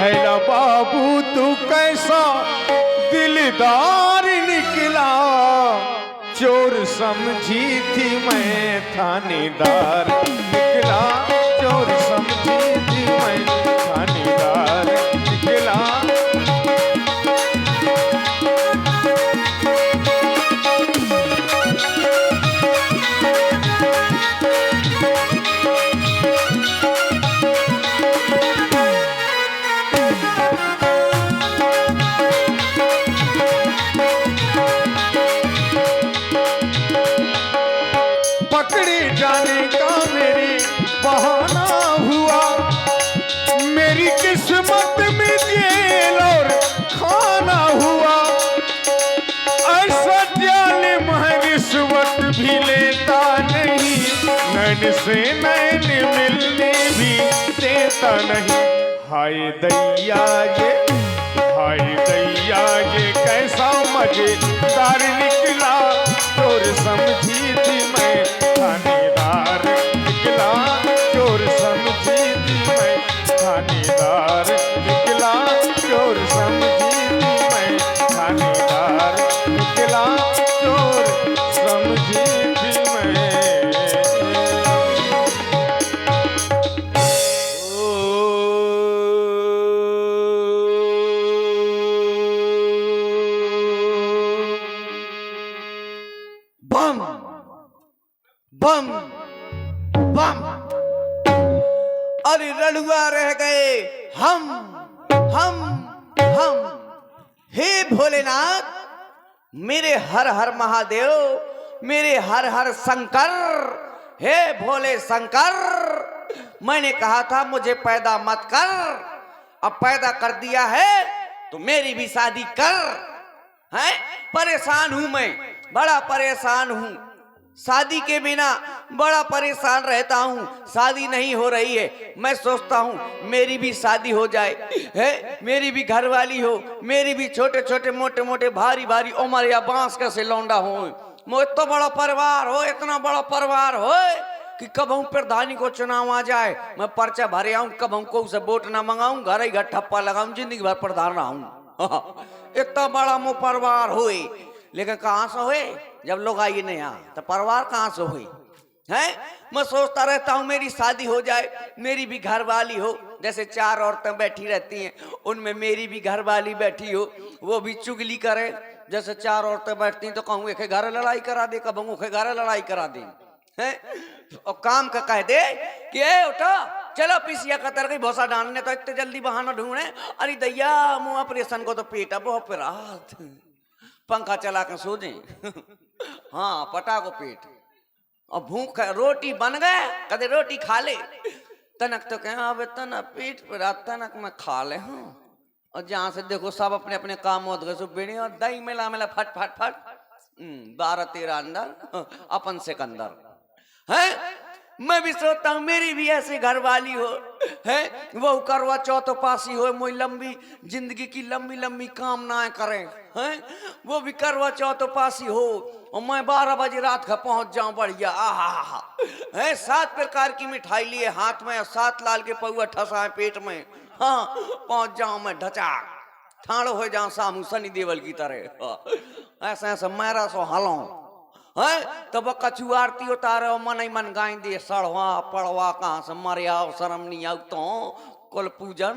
हैला बाबू तू कैसा दिलदार निकला, चोर समझी थी मैं थानेदार निकला, चोर समझी थी मैं थानेदार निकला। पकड़े जाने का मेरे बहाना हुआ, मेरी किस्मत में जेल और खाना हुआ। ऐसा जालिम है रिश्वत भी लेता नहीं, नैन से नैन मिलने भी देता नहीं। हाय दैया ये, हाय दैया ये कैसा मजेदार निकला, चोर समझी थी मैं थानेदार निकला, चोर समझी थी मैं थानेदार निकला, चोर समझी थी मैं थानेदार निकला, चोर समझी थी मैं। बम बम बम। अरे रड़ुआ रह गए हम हम हम। हे भोलेनाथ, मेरे हर हर महादेव, मेरे हर हर शंकर, हे भोले शंकर, मैंने कहा था मुझे पैदा मत कर, अब पैदा कर दिया है तो मेरी भी शादी कर। हैं, परेशान हूं मैं, बड़ा परेशान हूं, शादी के बिना बड़ा परेशान रहता हूं, शादी नहीं हो रही है। मैं सोचता हूं मेरी भी शादी हो जाए, है मेरी भी घरवाली हो, मेरी भी छोटे छोटे मोटे मोटे भारी भारी उम्र या बांस कैसे लौंडा हो, मैं इतना बड़ा परिवार हो, इतना बड़ा परिवार हो कि कब हम प्रधानी को चुनाव आ जाए, मैं पर्चा भरे आऊं, कब हमको उसे वोट ना मंगाऊं, घर ही घर ठप्पा लगाऊं, जिंदगी भर प्रधान रहूं। इतना बड़ा मो परिवार हुए, लेकिन कहां से हुए जब लोग आइए नहीं आ, तो परिवार कहां से हुई है। मैं सोचता रहता हूं मेरी शादी हो जाए, मेरी भी घरवाली हो, जैसे चार औरतें बैठी रहती हैं उनमें मेरी भी घरवाली बैठी हो, वो भी चुगली करे। जैसे चार औरतें बैठती हैं तो कहूँ एक घर लड़ाई करा दे, कब एक घर लड़ाई करा दे, है और काम का कह दे कि ए उठो चलो पीसिया कतर गई भोसा डालने, तो इतने जल्दी बहाना ढूंढे। अरे दैया मुँह ऑपरेशन को तो पेट अब बहुत रात, पंखा चला के सो दे। हाँ पटा को पेट, और भूख रोटी बन गए कदे रोटी खा ले, तनक तो कहें अब तना पेट पर तनक में खा ले। हाँ, और जहां से देखो सब अपने अपने काम होत गए, सब बेड़ी और दही मिला मिला फट फट फट, 12-13 अंदर अपन सिकंदर है। मैं भी सोचता हूँ मेरी भी ऐसी घरवाली हो, है वो करवा चौथ पासी हो, मोई लंबी जिंदगी की लंबी लंबी कामनाएं करें, हैं वो भी करवा चौथ पासी हो, और मैं 12 बजे रात का पहुंच जाऊं बढ़िया, आहा है 7 प्रकार की मिठाई लिए हाथ में, 7 लाल के पौआ ठसा है पेट में, हाँ पहुंच जाऊं मैं ढचाक, ठाड़ो हो जाऊं सामू सनी देवल की तरह, ऐसा ऐसा मेरा सो हलों है। तब कछुआरती उतारे मन ही मन गाय दे, सड़वा पड़वा कहाँ से मरे आओ, शर्म नहीं आओ तो कुल पूजन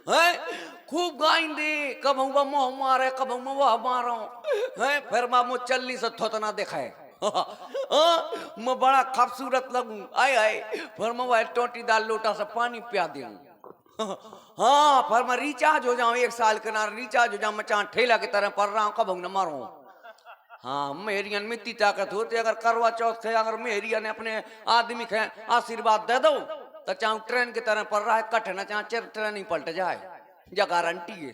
है, खूब गाय दे, कब हुआ मोह मारे कब वह मारो है, फिर मैं चलनी से थोतना दिखाए। मैं बड़ा खूबसूरत लगूं, आए आए फिर मैं वह टोटीदार लोटा से पानी पिया दूं। हाँ फिर मैं रिचार्ज हो जाऊं, 1 साल के ना रिचार्ज हो जाऊं, मैं चाह ठेला की तरह पड़ रहा हूं, कब न मारूं। हाँ मेरियन में इतनी ताकत होती, अगर करवा चौथ थे अगर मेरिया ने अपने आदमी के आशीर्वाद दे दो तो चाहे ट्रेन की तरह पड़ रहा है, कट ना चाहे ट्रेन ही पलट जाए, या गारंटी है।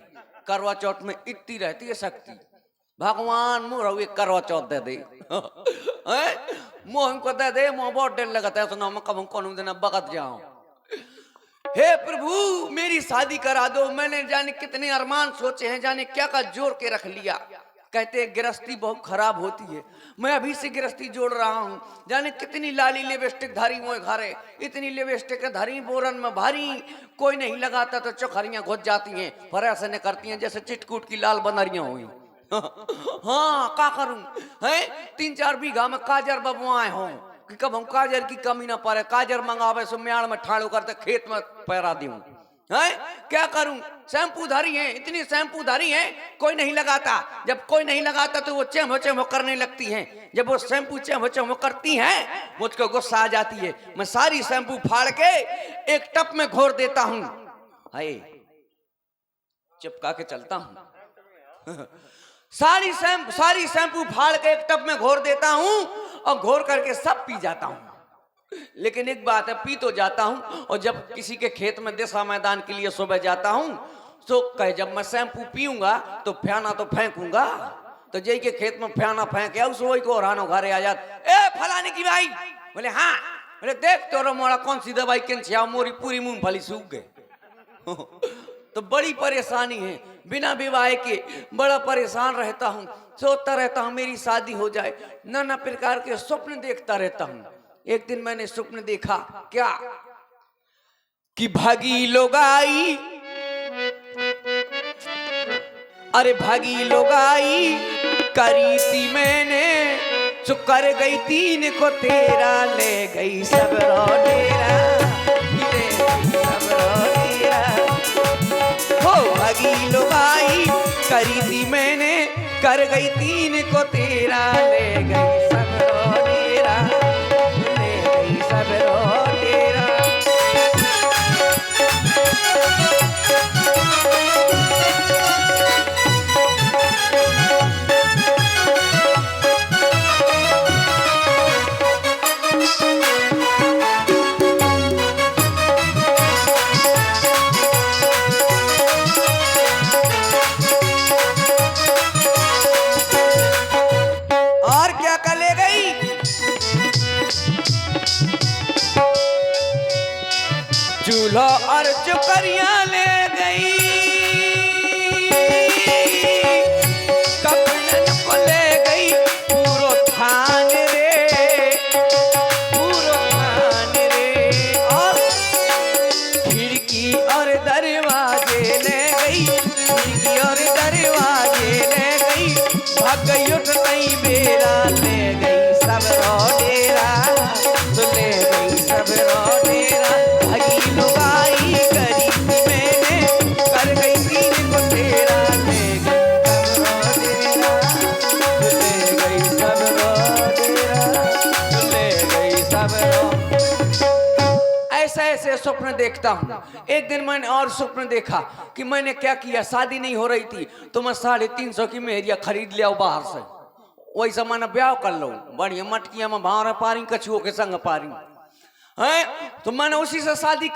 करवा चौथ में इतनी रहती है शक्ति, भगवान मुँह एक करवा चौथ दे दे, मुँह हमको दे दे, मुँह बहुत डर लगता है, सुना मैं कब कौन दिन बगत जाऊं। हे प्रभु मेरी शादी करा दो, मैंने जाने कितने अरमान सोचे हैं, जाने क्या का जोर के रख लिया, कहते हैं गृहस्थी बहुत खराब होती है। मैं अभी से गृहस्थी जोड़ रहा हूँ, जाने कितनी लाली लिपस्टिक धारी हुए घरे, इतनी लिपस्टिक धारी बोरन में भारी, कोई नहीं लगाता तो चौखरियां घुस जाती हैं, पर ऐसे नहीं करती हैं जैसे चिटकूट की लाल बनरियां हुई। हाँ का करूं है, 3-4 बीघा में काजर बबुआए हों कि कब हम काजर की कमी ना पड़े, काजर मंगावे सो म्याड़ में ठाड़ो करते खेत में पैरा दूं है, क्या करूं। शैम्पू धारी है, इतनी शैम्पू धारी है, कोई नहीं लगाता। जब कोई नहीं लगाता तो वो चेमो चेमो करने लगती हैं। जब वो शैम्पू चेमो चेमो करती हैं मुझको गुस्सा आ जाती है। मैं सारी शैम्पू फाड़ के एक टप में घोर देता हूं, हाय चिपका के चलता हूं। सारी शैम्पू फाड़ के एक टब में घोर देता हूं और घोर करके सब पी जाता हूं। लेकिन एक बात है, पी तो जाता हूं और जब किसी के खेत में दिशा मैदान के लिए सुबह जाता हूं तो कहे जब मैं शैम्पू पीऊंगा तो फ्याना तो फेंकूंगा, तो जय के खेत में फ्याना फेंक या उस वही को हरानो घरे आ जात, ए फलाने की भाई, बोले हाँ, बोले देख तोरा मोड़ा कौन सी दवाई किन छिया, मोरी पूरी मूंगफली सूख गए। तो बड़ी परेशानी है, बिना विवाह के बड़ा परेशान रहता हूँ, सोचता रहता हूँ मेरी शादी हो जाए, नाना प्रकार के स्वप्न देखता रहता हूँ। एक दिन मैंने स्वप्न देखा क्या कि भागी लोग आई, अरे भागी लोग आई करी थी मैंने, जो कर गई 3 को 13 ले गई सब डेरा, ले गई सब डेरा। हो भागी लोग आई करी थी मैंने, कर गई 3 को 13 ले गई सब डेरा, ले गई सब डेरा। चूल्हा और चुकरिया ले गई, कपड़न को ले गई पूरो थान रे, पूरो थान रे। और खिड़की और दरवाजे ले गई, खिड़की और दरवाजे ले गई, भाग गई उठतई बेरा, ले गई सब डेरा, तो ले गई सब डेरा। भागी लोग आई करी मैंने, कर गई 3 को 13 ले गई सब डेरा, ले गई सब डेरा, ले गई सब। ऐसे ऐसे स्वप्न देखता हूँ। एक दिन मैंने और स्वप्न देखा कि मैंने क्या किया, शादी नहीं हो रही थी तो मैं 350 की मेहरिया खरीद लिया बाहर से, वही समय मैं ब्याह कर लो, बढ़िया मटकिया में भाव पारी, कछुओं के संग पारी है, तो मैंने उसी से शादी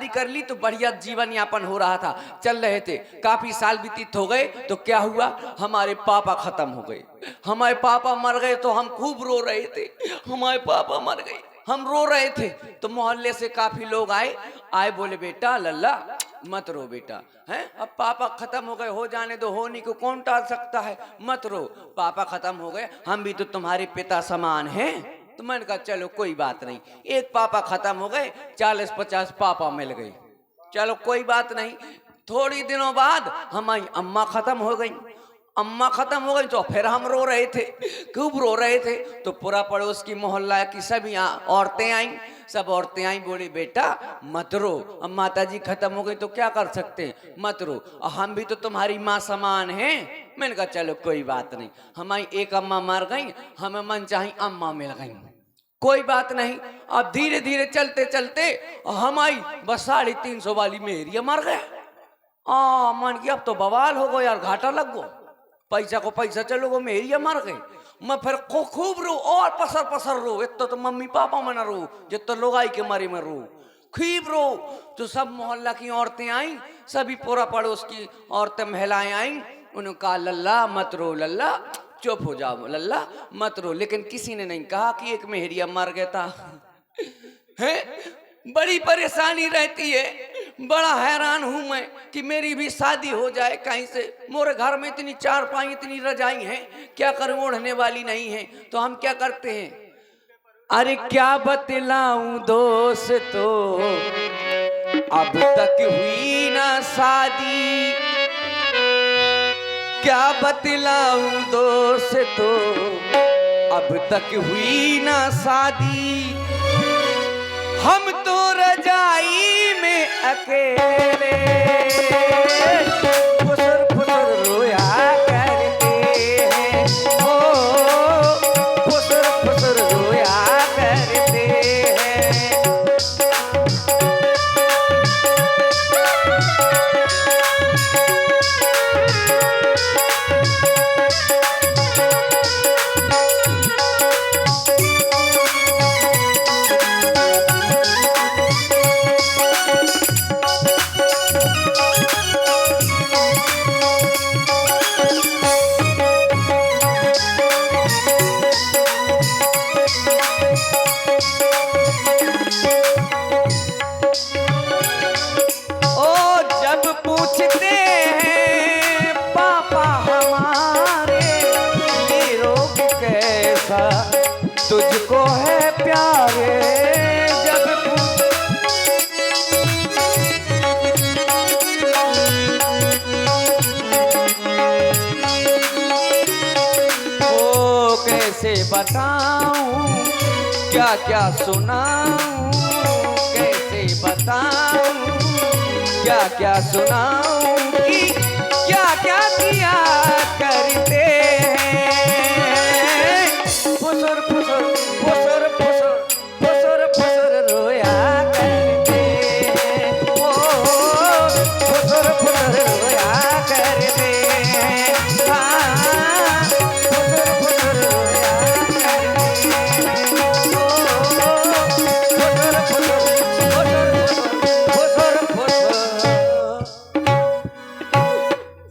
कर ली तो बढ़िया जीवन यापन हो रहा था, चल रहे थे। काफी साल व्यतीत हो गए तो क्या हुआ, हमारे पापा खत्म हो गए, हमारे पापा मर गए तो हम खूब रो रहे थे, हमारे पापा मर गए, हम रो रहे थे। तो मोहल्ले से काफी लोग आए बोले बेटा लल्ला मत रो बेटा, हैं अब पापा खत्म हो गए, हो जाने दो, होने को कौन टाल सकता है, मत रो, पापा खत्म हो गए, हम भी तो तुम्हारे पिता समान हैं। तो मैंने कहा चलो कोई बात नहीं, एक पापा खत्म हो गए, 40-50 पापा मिल गए, चलो कोई बात नहीं। थोड़ी दिनों बाद हमारी अम्मा खत्म हो गई, अम्मा खत्म हो गई तो फिर हम रो रहे थे, खूब रो रहे थे। तो पूरा पड़ोस की मोहल्ला की सभी औरतें आई, सब औरतें आई, बोली बेटा मत रो, अब माता जी खत्म हो गई तो क्या कर सकते हैं, मत रो, और हम भी तो तुम्हारी माँ समान हैं। मैंने कहा चलो कोई बात नहीं, हमारी एक अम्मा मर गई, हमें मन चाही अम्मा मिल गई, कोई बात नहीं। अब धीरे धीरे चलते चलते हमारी बस 350 वाली मेहरिया मर गए। मन की अब तो बवाल हो गो यार, घाटा लग गो, पैसा को पैसा चलो गो, मेहरिया मर गई। मैं फिर खूब रो और पसर रो, इतना तो मम्मी पापा में न रो जितना लोग आई के मारे में रो, खूब रो। तो सब मोहल्ला की औरतें आई, सभी पूरा पड़ोस की औरतें महिलाएं आई, उन्होंने कहा लल्ला मत रो, लल्ला चुप हो जाओ, लल्ला मत रो। लेकिन किसी ने नहीं कहा कि एक मेहरिया मर गया था। है बड़ी परेशानी रहती है, बड़ा हैरान हूं मैं कि मेरी भी शादी हो जाए कहीं से। मोरे घर में इतनी चारपाई इतनी रजाई हैं, क्या करूं, ओढ़ने वाली नहीं है। तो हम क्या करते हैं, अरे क्या बतलाऊं दोस्तों, अब तक हुई ना शादी। क्या बतलाऊं दोस्तों, अब तक हुई ना शादी। हम तो रजाई में अकेले फुसर फुसर रोया करते हैं। ओ फुसर फुसर रोया करते हैं। तुझको है प्यारे, जब ओ कैसे बताऊं, क्या क्या सुनाऊं, कैसे बताऊं, क्या क्या सुनाऊं कि क्या क्या किया करते फुसर फुसर फुसर फुसर फुसर फुसर रोया करते हैं। ओ फुसर फुसर रोया करते हैं। हाँ फुसर फुसर रोया करते हैं। ओ फुसर फुसर फुसर फुसर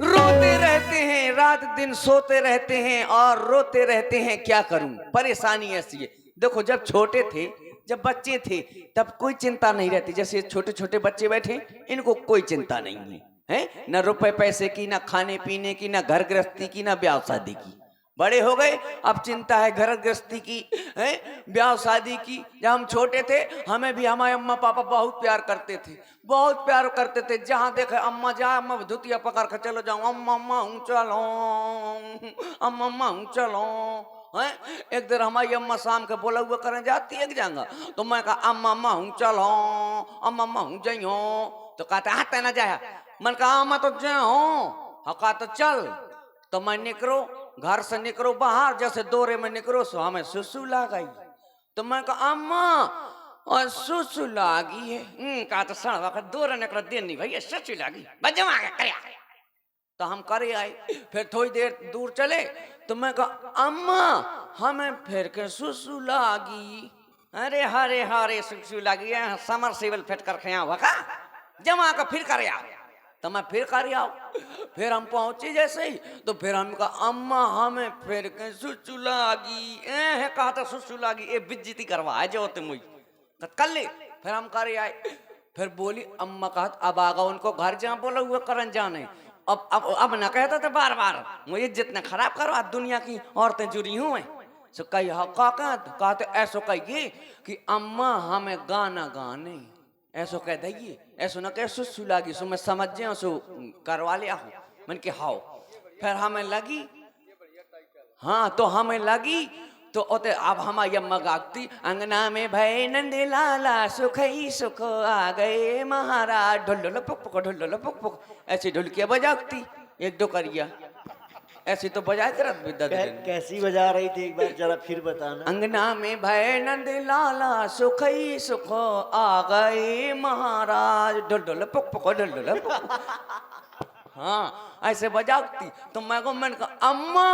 रोते रहते हैं, रात दिन सोते रहते हैं और रोते रहते हैं। क्या करूं, परेशानी ऐसी है। देखो जब छोटे थे, जब बच्चे थे, तब कोई चिंता नहीं रहती। जैसे छोटे छोटे बच्चे बैठे, इनको कोई चिंता नहीं है, हैं? न रुपए पैसे की, न खाने पीने की, न घर गृहस्थी की, न ब्याह शादी की। बड़े हो गए, अब चिंता है घर गृहस्थी की, हैं? ब्याह शादी की। जब हम छोटे थे, हमें भी हमारे अम्मा पापा बहुत प्यार करते थे, बहुत प्यार करते थे। जहाँ देखे अम्मा जा, अम्मा धुतिया पकड़ कर चलो जाऊँ, अम्मा अम्मा हूँ चलो, अम्मा अम्मा हूँ चलो, हैं? एक दिन हमारी अम्मा शाम के बोला हुआ करने जाती है जाऊंगा, तो मैं कहा अम्मा अम्मा हूँ चलो, अम्मा अम्मा हूँ जाइयो। तो कहते हाथ ना जाया। मन कहा अम्मा तो जाओ, कहा तो चल। तो मैं निकलो, घर से निकलो बाहर, जैसे दौरे में निकलो सो हमें सुसु ला गई। तो मैं कहा अम्मा और सुसु लागी है। कहा तो सड़ वक्त दौरे निकलो दिन नहीं भैया सुसु लागी बजवा कर। तो हम करे आए, फिर थोड़ी देर दूर चले, तो मैं कहा अम्मा हमें फिर के सुसु लागी। अरे हरे हरे सुसु लागी, समर सेवल फिट कर खया वका जमा का फिर करे आओ। तो मैं फिर करे आओ, फिर हम पहुंचे जैसे ही, तो फिर हम कहा अम्मा हमें फिर के सुसु लागी। कहा था सुसु लागी, ये बिज्जती करवा है जो तुम तो कर ले। फिर हम करे आए, फिर बोली अम्मा कहा अब आगा उनको घर जहाँ बोला हुआ करन जाने। अब न कहता था बार बार मुझे जितना खराब करो, आज दुनिया की औरतें जुड़ी हुई हैं। सो कही कहते ऐसो कहिए कि अम्मा हमें गाना गाने, ऐसो कह दइए, ऐसो न कह सुसु लागी। सो मैं समझ जाऊँ, सो करवा लिया हूँ मन के हाओ। फिर हमें लगी, हाँ तो हमें लगी, तो ओते अब हमारी अम्मा गाती अंगना में भय नंद लाला सुख ही सुख आ गए महाराज, ढोल पुक पुक ढोल पुक पुक, ऐसी ढोलकिया बजाती एक दो करिया, ऐसी तो बजाए कर। कैसी बजा रही थी एक बार जरा फिर बताना। अंगना में भय नंद लाला सुख ही सुख आ गए महाराज, ढोल ढोल पुक पुक ढोल पुक। हाँ ऐसे बजाती। तो मैं को मन का अम्मा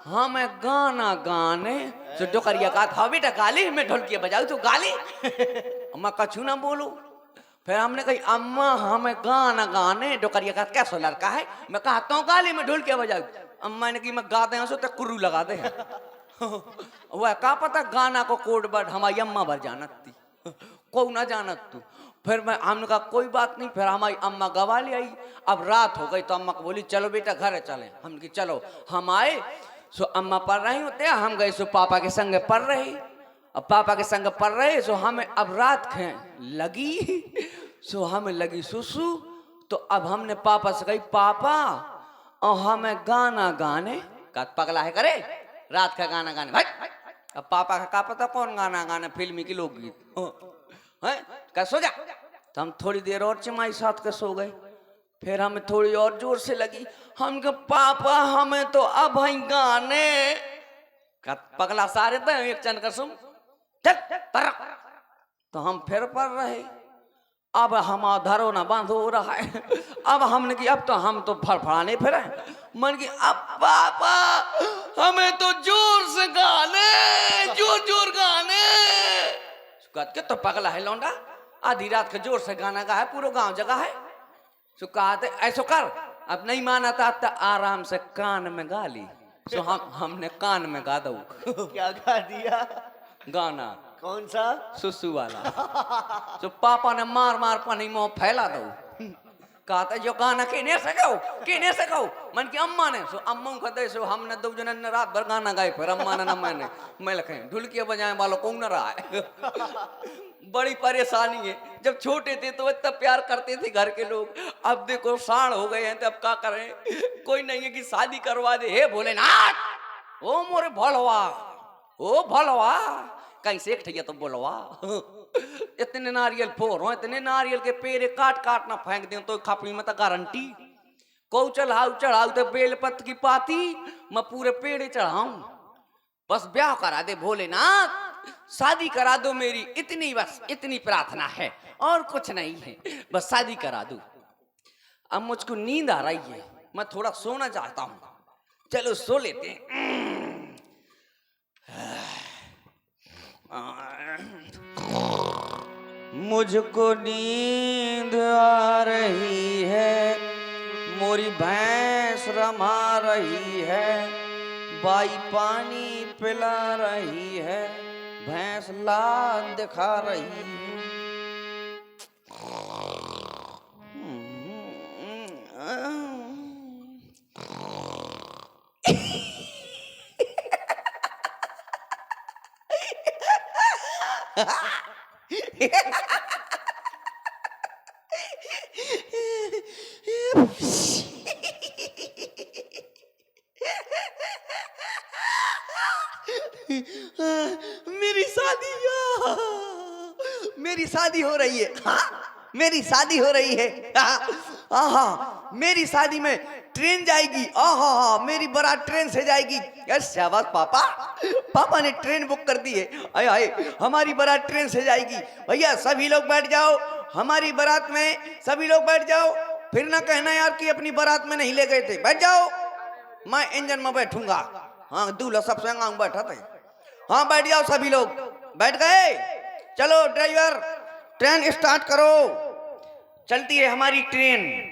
हमें गाना गाने, तो डोकरिया का था बेटा गाली में ढोलकिया बजाऊ तो गाली। अम्मा कछु ना बोलो। फिर हमने कही अम्मा हमें गाना गाने, डोकरिया का कैसा लड़का है, मैं कहता हूँ गाली में ढोलकिया बजाऊ। अम्मा ने की मैं गाते हैं सो तो कुर्रू लगा दे। वह का पता गाना को कोड वर्ड हमारी अम्मा भर जानती, को ना जानत तू। फिर हमने कहा कोई बात नहीं। फिर हमारी अम्मा गवा ले आई। अब रात हो गई तो अम्मा को बोली चलो बेटा घर चले। हम कि चलो। हम आए सो अम्मा पढ़ रही होते, हम गए सो पापा के संग पढ़ रहे। अब पापा के संग पढ़ रहे सो हमें अब रात लगी सो हमें लगी सुसु। तो अब हमने पापा से कही पापा और हमें गाना गाने का पगला है करे रात का गाना गाने भाई। अब पापा का पता कौन गाना गाने फिल्मी की लोकगीत है क्या सो जा। तो हम थोड़ी देर और चिमाई साथ के सो गए। फिर हमें थोड़ी और जोर से लगी। हम कहे पापा हमें तो अब ही गाने का पगला सारे थे एक चन कर सुन चल पर। तो हम फिर पढ़ रहे। अब हमारा धरो ना बंद हो रहा है। अब हमने की अब तो हम तो फड़फड़ाने फिर मन की अब पापा हमें तो जोर से गाने जोर जोर गाने के तो पगला है लौंडा। आधी रात के जोर से गाना गा है पूरा गांव जगह है। सो कहा ऐसो कर। अब नहीं माना था तो आराम से कान में गा ली। सो हमने कान में गा दो। क्या गा दिया? गाना कौन सा? सुसु वाला। तो पापा ने मार मार पानी मुंह फैला दो। कहता जो गाना कहने से कहो मन की अम्मा ने। सो अम्मा को दे सो हमने दो जन ने रात भर गाना गाए। फिर अम्मा ने ना मैंने मैं लखे ढुलकिया बजाए वालों कौन न रहा है। बड़ी परेशानी है। जब छोटे थे तो इतना प्यार करते थे घर के लोग। अब देखो साढ़ हो गए हैं तो अब क्या करें। कोई नहीं है कि शादी करवा दे। हे भोलेनाथ ओ मोरे भोलवा ओ भोलवा कहीं से ठैया तो बोलवा। इतने नारियल फोड़ हो इतने नारियल के पेड़ काट काट ना फेंक दे तो खापी में तो गारंटी। को चढ़ाऊ तो बेलपत की पाती मैं पूरे पेड़ चढ़ाऊं। बस ब्याह करा दे भोलेनाथ शादी करा दो मेरी इतनी बस इतनी प्रार्थना है और कुछ नहीं है। बस शादी करा दो। अब मुझको नींद आ रही है मैं थोड़ा सोना चाहता हूं। चलो सो लेते हैं। मुझको नींद आ रही है मोरी भैंस रमा रही है। बाई पानी पिला रही है भैंस लाद दिखा रही है। मेरी शादी हो रही है। हाँ मेरी शादी हो रही है। हाँ मेरी शादी में ट्रेन जाएगी। हाँ मेरी बारात ट्रेन से जाएगी। यार शाबाश पापा पापा ने ट्रेन बुक कर दी है। आए आए हमारी बारात ट्रेन से जाएगी। भैया सभी लोग बैठ जाओ हमारी बारात में सभी लोग बैठ जाओ। फिर ना कहना यार कि अपनी बारात में नहीं ले गए थे। बैठ जाओ मैं इंजन में बैठूंगा। हाँ दूल्हा सब संग बैठा था। हाँ बैठ जाओ सभी लोग बैठ गए। चलो ड्राइवर ट्रेन स्टार्ट करो। चलती है हमारी ट्रेन।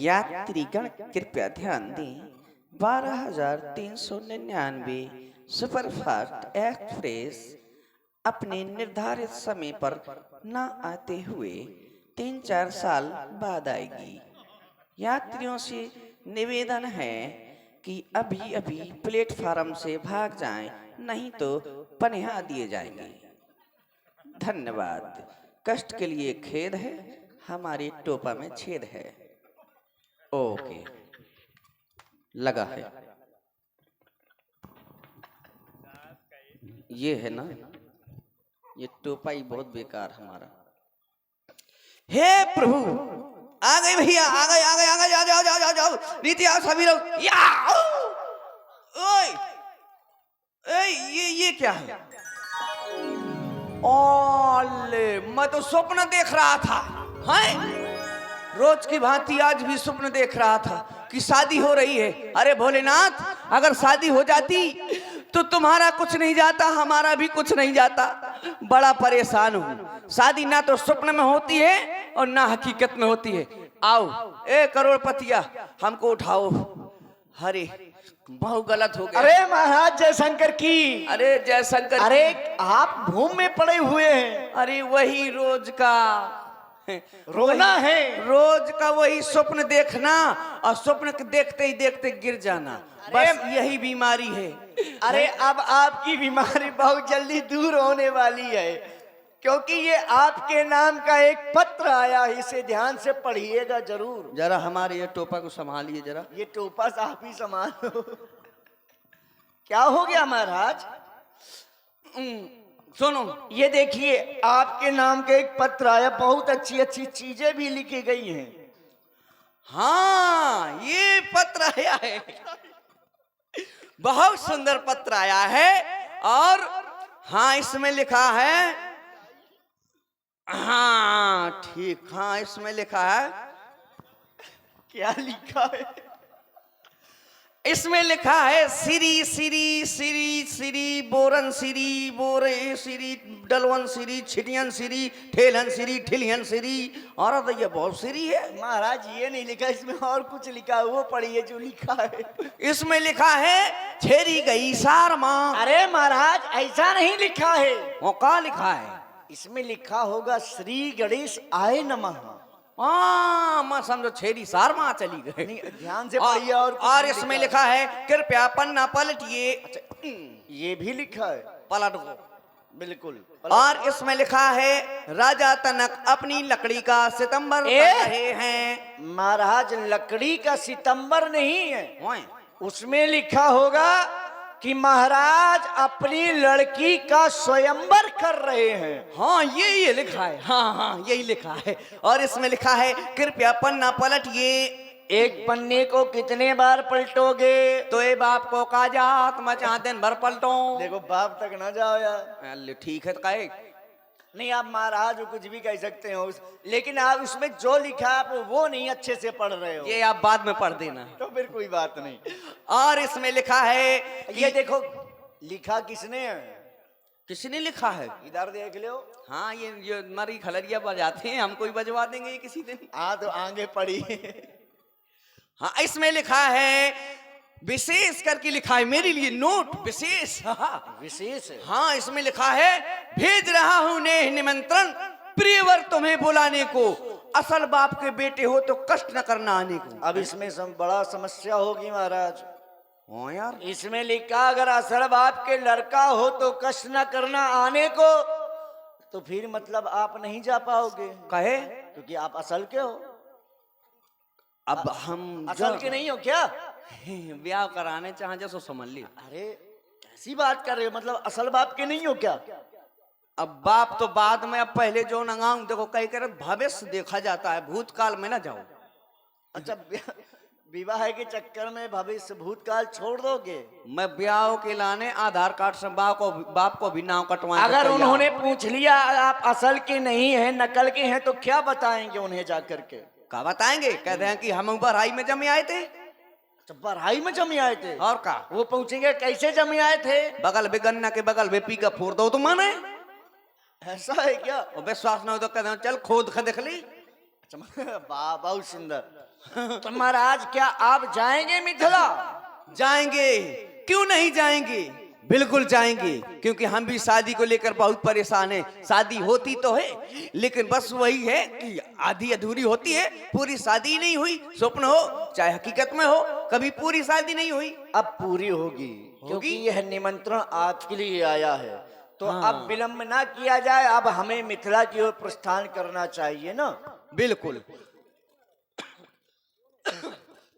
यात्रीगण कृपया ध्यान दें, 12,399 सुपरफास्ट एक्सप्रेस अपने निर्धारित समय पर न आते हुए 3-4 साल बाद आएगी। यात्रियों से निवेदन है कि अभी अभी प्लेटफार्म से भाग जाएं, नहीं तो पनिहा दिए जाएंगे। धन्यवाद। कष्ट के लिए खेद है, हमारी टोपा में छेद है। ओके, लगा है। ये है ना, ये टोपा ही बहुत बेकार हमारा। हे प्रभु, आ गए भैया, आ गए आ गए आ गए, जाओ जाओ जाओ जाओ, नीति आओ सभी लोग। या ओए ओए, ये क्या है? ओले, मैं तो स्वप्न देख रहा था। हैं? रोज की भांति आज भी स्वप्न देख रहा था कि शादी हो रही है। अरे भोलेनाथ, अगर शादी हो जाती तो तुम्हारा कुछ नहीं जाता, हमारा भी कुछ नहीं जाता। बड़ा परेशान हूँ। शादी ना तो स्वप्न में होती है और ना हकीकत में होती है। आओ ए करोड़पतिया, हमको उठाओ। अरे बहुत गलत हो गया। अरे महाराज जयशंकर की। अरे जयशंकर, अरे आप भूम में पड़े हुए हैं। अरे वही रोज का रोना है। रोज का वही स्वप्न देखना और स्वप्न के देखते ही देखते गिर जाना, बस यही बीमारी है। अरे अब आपकी बीमारी बहुत जल्दी दूर होने वाली है, क्योंकि ये आपके नाम का एक पत्र आया है, इसे ध्यान से पढ़िएगा जरूर। जरा हमारे ये टोपा को संभालिए जरा। ये टोपा आप ही संभालो। क्या हो गया महाराज? सुनो, ये देखिए आपके नाम का एक पत्र आया, बहुत अच्छी अच्छी चीजें भी लिखी गई हैं। हाँ, ये पत्र आया है, बहुत सुंदर पत्र आया है। और हाँ, इसमें लिखा है, हाँ ठीक, हाँ इसमें लिखा है। क्या लिखा है? इसमें लिखा है सिरी सिरी सिरी सिरी बोरन सिरी बोरे सिरी डलवन सिरी छिटियन सिरी ठेलन सिरी ठिलियन सिरी। और तो ये बहुत सिरी है महाराज। ये नहीं लिखा, इसमें और कुछ लिखा है, वो पढ़िए जो लिखा है। इसमें लिखा है छेरी गई सार माँ। अरे महाराज ऐसा नहीं लिखा है। वो क्या लिखा है? इसमें लिखा होगा श्री गणेश आए नमः। हाँ, मैं समझो छेरी सार माँ चली गई। ध्यान से पढ़िए। और इसमें लिखा है कृपया पन्ना पलटिए। ये भी लिखा है, पलट दो बिल्कुल। और इसमें लिखा है राजा तनक अपनी लकड़ी का सितंबर कर रहे हैं। महाराज लकड़ी का सितंबर नहीं है, ओए, उसमें लिखा होगा कि महाराज अपनी लड़की का स्वयंवर कर रहे हैं। हाँ ये लिखा है, हाँ हाँ यही लिखा है। और इसमें लिखा है कृपया पन्ना पलटिए। एक पन्ने को कितने बार पलटोगे? तो ये बाप को का जात मैं चाह दिन भर पलटो। देखो बाप तक ना जाओ यार। अल्ले ठीक है तो कहे नहीं, आप महाराज हो, कुछ भी कह सकते हो, लेकिन आप उसमें जो लिखा है आप वो नहीं अच्छे से पढ़ रहे हो। ये आप बाद में पढ़ देना, तो फिर कोई बात नहीं। और इसमें लिखा है ये देखो लिखा किसने है? किसने लिखा है? इधर देख लो। हाँ ये मरी खलरिया बजाते हैं, हमको ही बजवा देंगे ये किसी दिन। हाँ तो आगे पढ़ी। हाँ इसमें लिखा है विशेष करके लिखा है मेरे लिए नोट विशेष। विशेष है। हाँ इसमें लिखा है भेज रहा हूं नेह निमंत्रण प्रियवर तुम्हें बुलाने को, असल बाप के बेटे हो तो कष्ट न करना आने को। अब इसमें बड़ा समस्या होगी महाराज। हाँ यार, इसमें लिखा अगर असल बाप के लड़का हो तो कष्ट न करना आने को, तो फिर मतलब आप नहीं जा पाओगे। कहे क्योंकि आप असल के हो। अब हम असल के नहीं हो क्या? ब्याह कराने चाहे जैसो समझ लियो। अरे कैसी बात कर रहे हो, मतलब असल बाप के नहीं हो क्या? अब बाप तो बाद में, अब पहले जो नंगाऊं देखो कई कर भविष्य देखा जाता है, भूतकाल में ना जाओ। अच्छा विवाह के चक्कर में भविष्य भूतकाल छोड़ दोगे? मैं ब्याह के लाने आधार कार्ड से बाप को भी नाम कटवाए। अगर उन्होंने पूछ लिया आप असल के नहीं हैं नकल के हैं तो क्या बताएंगे उन्हें जाकर के? क्या बताएंगे? कहते हैं कि हम बरहाई में जमे आए थे। बरहाई में जमे आए थे? और का वो पूछेंगे कैसे जमे आए थे? बगल में गन्ना के बगल में पी का फोड़ दो तो माने। ऐसा है क्या? और विश्वास न हो तो कहते हैं चल खोद के देख ली। वाह, बहुत सुंदर। तो महाराज क्या आप जाएंगे मिथिला? जाएंगे, क्यों नहीं जाएंगे, बिल्कुल जाएंगे, क्योंकि हम भी शादी को लेकर बहुत परेशान हैं। शादी होती तो है, लेकिन बस वही है कि आधी अधूरी होती है, पूरी शादी नहीं हुई। स्वप्न हो चाहे हकीकत में हो, कभी पूरी शादी नहीं हुई। अब पूरी होगी, क्योंकि यह निमंत्रण आपके लिए आया है। तो अब विलंब ना किया जाए, अब हमें मिथिला की ओर प्रस्थान करना चाहिए ना। बिल्कुल।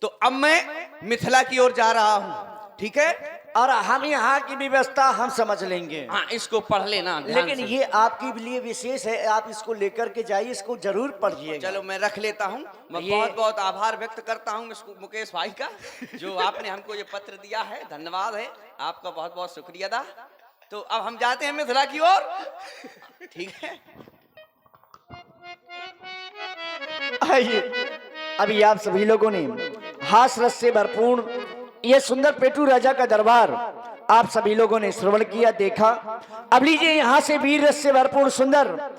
तो अब मैं मिथिला की ओर जा रहा हूँ, ठीक है। और हम यहाँ की व्यवस्था हम समझ लेंगे। हाँ, इसको पढ़ लेना ध्यान लेकिन से। ये आपके लिए विशेष है, आप इसको लेकर के जाइए, इसको जरूर पढ़िएगा। चलो मैं रख लेता हूँ। मैं ये- बहुत बहुत आभार व्यक्त करता हूँ मुकेश भाई का, जो आपने हमको ये पत्र दिया है। धन्यवाद है आपका, बहुत बहुत शुक्रिया अदा। तो अब हम जाते हैं मिथिला की ओर, ठीक है। आइए, अभी आप सभी लोगों ने हास रस से भरपूर ये सुंदर पेटू राजा का दरबार आप सभी लोगों ने श्रवण किया, देखा। अब लीजिए यहाँ से वीर रस से भरपूर सुंदर